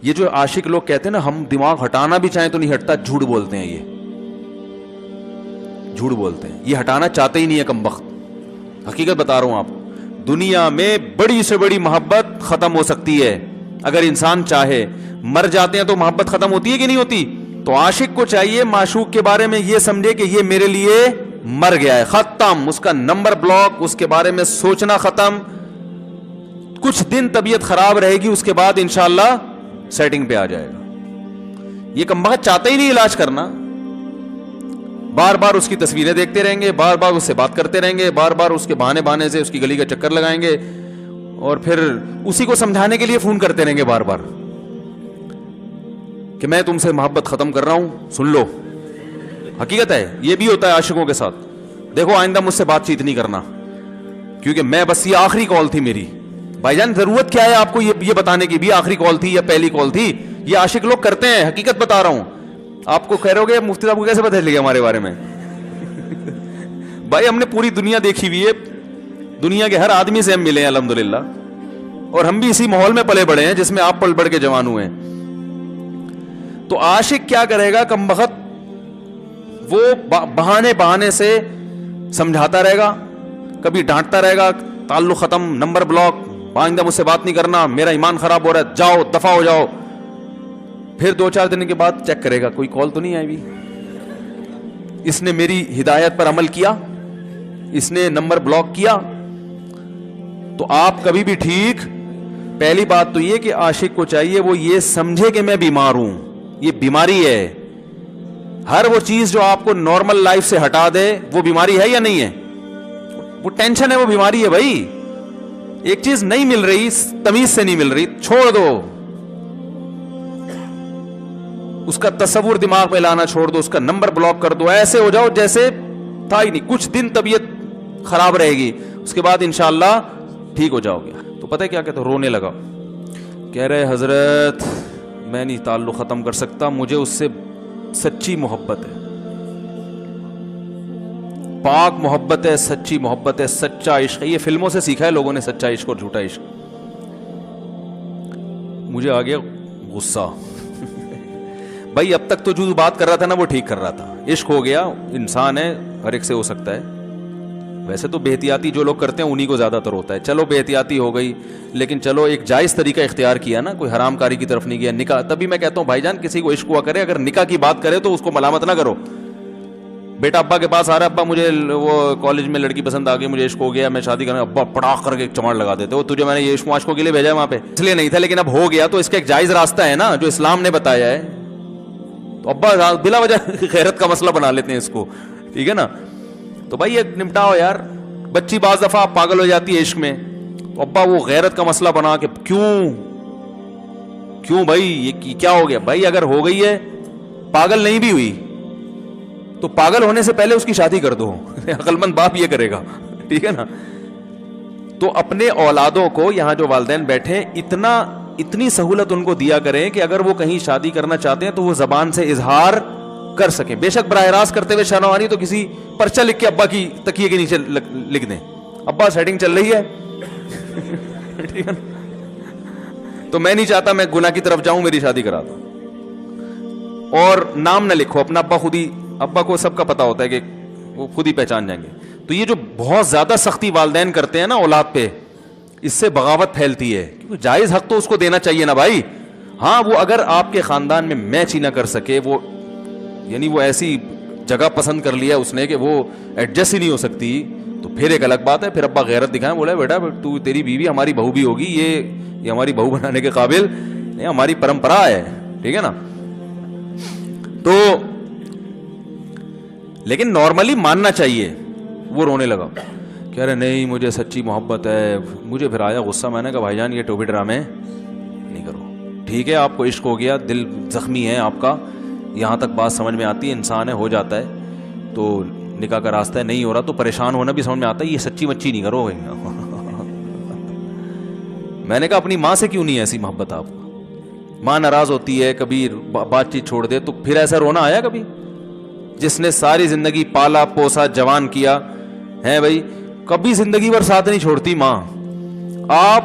یہ جو عاشق لوگ کہتے ہیں نا ہم دماغ ہٹانا بھی چاہیں تو نہیں ہٹتا, جھوٹ بولتے ہیں, یہ جھوٹ بولتے ہیں, یہ ہٹانا چاہتے ہی نہیں ہے کمبخت. حقیقت بتا رہا ہوں آپ کو, دنیا میں بڑی سے بڑی محبت ختم ہو سکتی ہے اگر انسان چاہے. مر جاتے ہیں تو محبت ختم ہوتی ہے کہ نہیں ہوتی؟ تو عاشق کو چاہیے معشوق کے بارے میں یہ سمجھے کہ یہ میرے لیے مر گیا ہے, ختم, اس کا نمبر بلاک, اس کے بارے میں سوچنا ختم. کچھ دن طبیعت خراب رہے گی, اس کے بعد انشاءاللہ سیٹنگ پہ آ جائے گا. یہ کمبخت چاہتا ہی نہیں علاج کرنا, بار بار اس کی تصویریں دیکھتے رہیں گے, بار بار اس سے بات کرتے رہیں گے, بار بار اس کے بہانے سے اس کی گلی کا چکر لگائیں گے, اور پھر اسی کو سمجھانے کے لیے فون کرتے رہیں گے بار بار کہ میں تم سے محبت ختم کر رہا ہوں, سن لو. حقیقت ہے, یہ بھی ہوتا ہے عاشقوں کے ساتھ. دیکھو آئندہ مجھ سے بات چیت نہیں کرنا, کیونکہ میں بس یہ آخری کال تھی میری. بھائی جان ضرورت کیا ہے آپ کو یہ بتانے کی بھی آخری کال تھی یا پہلی کال تھی؟ یہ عاشق لوگ کرتے ہیں, حقیقت بتا رہا ہوں. آپ کو کہہ رہے ہو گے مفتی صاحب کو کیسے پتہ چل گیا ہمارے بارے میں؟ بھائی ہم نے پوری دنیا دیکھی ہوئی ہے, دنیا کے ہر آدمی سے ہم ملے ہیں الحمدللہ, اور ہم بھی اسی ماحول میں پلے بڑے ہیں جس میں آپ پل بڑھ کے جوان ہوئے ہیں. تو عاشق کیا کرے گا کمبخت, وہ بہانے سے سمجھاتا رہے گا, کبھی ڈانٹتا رہے گا, تعلق ختم, نمبر بلاک, آئندہ مجھ سے بات نہیں کرنا, میرا ایمان خراب ہو رہا ہے, جاؤ دفع ہو جاؤ. پھر 2-4 دن کے بعد چیک کرے گا کوئی کال تو نہیں آئی بھی, اس نے میری ہدایت پر عمل کیا, اس نے نمبر بلاک کیا. تو آپ کبھی بھی ٹھیک, پہلی بات تو یہ کہ عاشق کو چاہیے وہ یہ سمجھے کہ میں بیمار ہوں, یہ بیماری ہے. ہر وہ چیز جو آپ کو نارمل لائف سے ہٹا دے وہ بیماری ہے یا نہیں ہے؟ وہ ٹینشن ہے, وہ بیماری ہے بھائی. ایک چیز نہیں مل رہی, تمیز سے نہیں مل رہی, چھوڑ دو, اس کا تصور دماغ میں لانا چھوڑ دو, اس کا نمبر بلاک کر دو, ایسے ہو جاؤ جیسے تھا ہی نہیں. کچھ دن طبیعت خراب رہے گی, اس کے بعد انشاءاللہ ٹھیک ہو جاؤ گے. تو پتہ ہے کیا کہتے, رونے لگا, کہہ رہے حضرت میں نہیں تعلق ختم کر سکتا, مجھے اس سے سچی محبت ہے, پاک محبت ہے, سچی محبت ہے, سچا عشق ہے. یہ فلموں سے سیکھا ہے لوگوں نے, سچا عشق اور جھوٹا عشق. مجھے آ گیا غصہ. بھائی اب تک تو جو بات کر رہا تھا نا وہ ٹھیک کر رہا تھا, عشق ہو گیا, انسان ہے, ہر ایک سے ہو سکتا ہے. ویسے تو بے احتیاطی جو لوگ کرتے ہیں انہی کو زیادہ تر ہوتا ہے. چلو بے احتیاطی ہو گئی, لیکن چلو ایک جائز طریقہ اختیار کیا نا, کوئی حرام کاری کی طرف نہیں گیا. نکاح, تبھی میں کہتا ہوں بھائی جان کسی کو عشق ہوا کرے, اگر نکاح کی بات کرے تو اس کو ملامت نہ کرو. بیٹا ابا کے پاس آ رہا ہے, ابا مجھے وہ کالج میں لڑکی پسند آ گئی, مجھے عشق ہو گیا, میں شادی کرنا, ابا پڑاخ کر کے ایک چماڑ لگا دیتے, وہ تجھے میں نے یہ عشق عاشقوں کے لیے بھیجا ہے وہاں پہ, اس لیے نہیں تھا, لیکن اب ہو گیا تو اس کا ایک جائز راستہ ہے نا جو اسلام نے بتایا ہے. تو ابا بلا وجہ غیرت کا مسئلہ بنا لیتے ہیں اس کو, ٹھیک ہے نا. تو بھائی یہ نمٹاؤ یار. بچی بعض دفعہ پاگل ہو جاتی ہے عشق میں, تو ابا وہ غیرت کا مسئلہ بنا کے کیوں بھائی یہ کیا ہو گیا؟ بھائی اگر ہو گئی ہے, پاگل نہیں بھی ہوئی تو پاگل ہونے سے پہلے اس کی شادی کر دو. عقل مند باپ یہ کرے گا, ٹھیک ہے نا. تو اپنے اولادوں کو, یہاں جو والدین بیٹھے, اتنی سہولت ان کو دیا کریں کہ اگر وہ کہیں شادی کرنا چاہتے ہیں تو وہ زبان سے اظہار کر سکیں. بے شک براہ راست کرتے ہوئے شرم آنی تو کسی پرچہ لکھ کے ابا کی تکیے کے نیچے لکھ دیں, ابا سیٹنگ چل رہی ہے, ٹھیک ہے نا. تو میں نہیں چاہتا میں گناہ کی طرف جاؤں, میری شادی کرا دو. اور نام نہ لکھو اپنا, ابا کو سب کا پتا ہوتا ہے کہ وہ خود ہی پہچان جائیں گے. تو یہ جو بہت زیادہ سختی والدین کرتے ہیں نا اولاد پہ, اس سے بغاوت پھیلتی ہے. کیونکہ جائز حق تو اس کو دینا چاہیے نا بھائی. ہاں وہ اگر آپ کے خاندان میں میچ ہی نہ کر سکے, وہ یعنی وہ ایسی جگہ پسند کر لیا اس نے کہ وہ ایڈجسٹ ہی نہیں ہو سکتی, تو پھر ایک الگ بات ہے. پھر ابا غیرت دکھائیں, بولا بیٹا تو تیری بیوی ہماری بہو بھی ہوگی, یہ ہماری بہو بنانے کے قابل, یہ ہماری پرمپرا ہے, ٹھیک ہے نا. تو لیکن نارملی ماننا چاہیے. وہ رونے لگا, کہہ رہے نہیں مجھے سچی محبت ہے. مجھے پھر آیا غصہ, میں نے کہا بھائی جان یہ ٹوپی ڈرامے نہیں کرو. ٹھیک ہے آپ کو عشق ہو گیا, دل زخمی ہے آپ کا, یہاں تک بات سمجھ میں آتی ہے, انسان ہے, ہو جاتا ہے. تو نکاح کا راستہ ہے, نہیں ہو رہا تو پریشان ہونا بھی سمجھ میں آتا ہے, یہ سچی مچی نہیں کرو. میں نے کہا اپنی ماں سے کیوں نہیں ایسی محبت آپ کو؟ ماں ناراض ہوتی ہے, کبھی بات چیت چھوڑ دے, تو پھر ایسا رونا آیا کبھی؟ جس نے ساری زندگی پالا پوسا جوان کیا ہے بھائی, کبھی زندگی بھر ساتھ نہیں چھوڑتی ماں. آپ